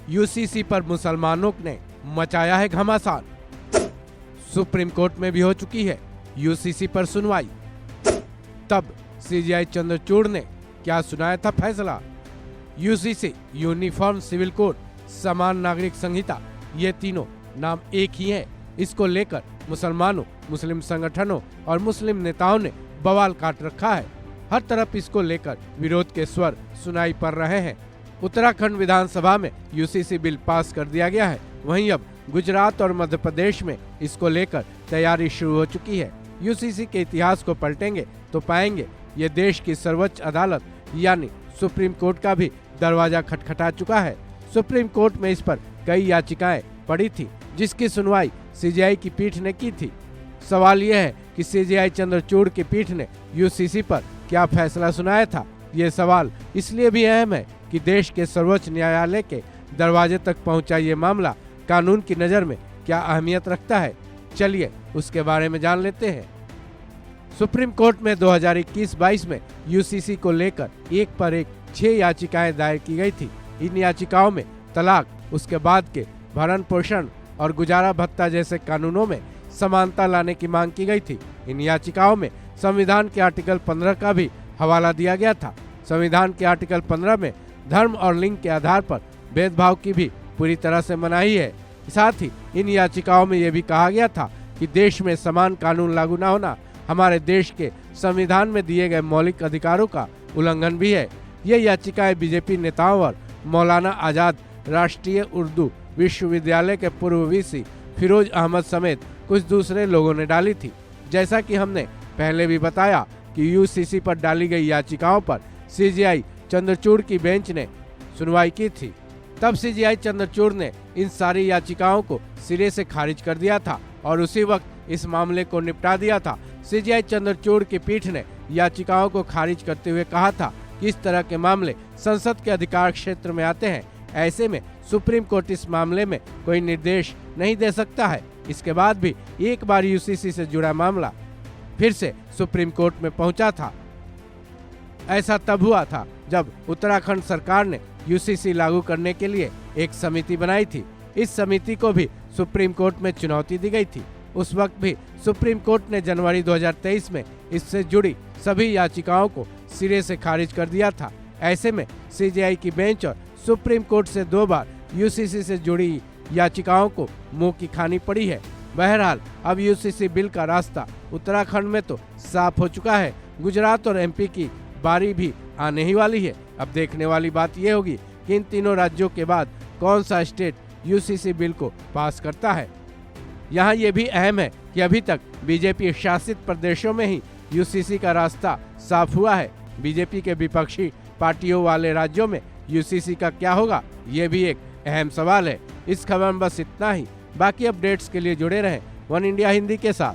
UCC पर मुसलमानों ने मचाया है घमासान। सुप्रीम कोर्ट में भी हो चुकी है यूसीसी पर सुनवाई। तब सीजेआई चंद्रचूड़ ने क्या सुनाया था फैसला। यूसीसी, यूनिफॉर्म सिविल कोड, समान नागरिक संहिता, ये तीनों नाम एक ही हैं। इसको लेकर मुसलमानों, मुस्लिम संगठनों और मुस्लिम नेताओं ने बवाल काट रखा है। हर तरफ इसको लेकर विरोध के स्वर सुनाई पड़ रहे हैं। उत्तराखंड विधानसभा में यूसीसी बिल पास कर दिया गया है। वहीं अब गुजरात और मध्य प्रदेश में इसको लेकर तैयारी शुरू हो चुकी है। यूसीसी के इतिहास को पलटेंगे तो पाएंगे ये देश की सर्वोच्च अदालत यानी सुप्रीम कोर्ट का भी दरवाजा खटखटा चुका है। सुप्रीम कोर्ट में इस पर कई याचिकाएं पड़ी थी, जिसकी सुनवाई सीजेआई की पीठ ने की थी। सवाल यह है कि सीजेआई चंद्रचूड़ की पीठ ने यूसीसी पर क्या फैसला सुनाया था। ये सवाल इसलिए भी अहम है कि देश के सर्वोच्च न्यायालय के दरवाजे तक पहुंचा ये मामला कानून की नज़र में क्या अहमियत रखता है। चलिए उसके बारे में जान लेते हैं। सुप्रीम कोर्ट में 2021-22 में यूसीसी को लेकर एक पर एक 6 याचिकाएं दायर की गई थी। इन याचिकाओं में तलाक, उसके बाद के भरण पोषण और गुजारा भत्ता जैसे कानूनों में समानता लाने की मांग की गई थी। इन याचिकाओं में संविधान के आर्टिकल 15 का भी हवाला दिया गया था। संविधान के आर्टिकल 15 में धर्म और लिंग के आधार पर भेदभाव की भी पूरी तरह से मनाही है। साथ ही इन याचिकाओं में यह भी कहा गया था कि देश में समान कानून लागू न होना हमारे देश के संविधान में दिए गए मौलिक अधिकारों का उल्लंघन भी है। ये याचिकाएं बीजेपी नेताओं और मौलाना आजाद राष्ट्रीय उर्दू विश्वविद्यालय के पूर्व वीसी फिरोज अहमद समेत कुछ दूसरे लोगों ने डाली थी। जैसा कि हमने पहले भी बताया कि यूसीसी पर डाली गई याचिकाओं पर सीजेआई चंद्रचूड़ की बेंच ने सुनवाई की थी। तब सीजेआई चंद्रचूड़ ने इन सारी याचिकाओं को सिरे से खारिज कर दिया था और उसी वक्त इस मामले को निपटा दिया था। सीजेआई चंद्रचूड़ की पीठ ने याचिकाओं को खारिज करते हुए कहा था कि इस तरह के मामले संसद के अधिकार क्षेत्र में आते हैं। ऐसे में सुप्रीम कोर्ट इस मामले में कोई निर्देश नहीं दे सकता है। इसके बाद भी एक बार यूसीसी से जुड़ा मामला फिर से सुप्रीम कोर्ट में पहुंचा था। ऐसा तब हुआ था जब उत्तराखंड सरकार ने यूसीसी लागू करने के लिए एक समिति बनाई थी। इस समिति को भी सुप्रीम कोर्ट में चुनौती दी गई थी। उस वक्त भी सुप्रीम कोर्ट ने जनवरी 2023 में इससे जुड़ी सभी याचिकाओं को सिरे से खारिज कर दिया था। ऐसे में सीजेआई की बेंच और सुप्रीम कोर्ट से 2 बार यूसीसी से जुड़ी याचिकाओं को मुंह की खानी पड़ी है। बहरहाल अब यूसीसी बिल का रास्ता उत्तराखंड में तो साफ हो चुका है। गुजरात और एमपी की बारी भी आने ही वाली है। अब देखने वाली बात यह होगी कि इन तीनों राज्यों के बाद कौन सा स्टेट यूसीसी बिल को पास करता है। यहाँ ये भी अहम है कि अभी तक बीजेपी शासित प्रदेशों में ही यूसीसी का रास्ता साफ हुआ है। बीजेपी के विपक्षी पार्टियों वाले राज्यों में यूसीसी का क्या होगा, ये भी एक अहम सवाल है। इस खबर में बस इतना ही। बाकी अपडेट्स के लिए जुड़े रहें वन इंडिया हिंदी के साथ।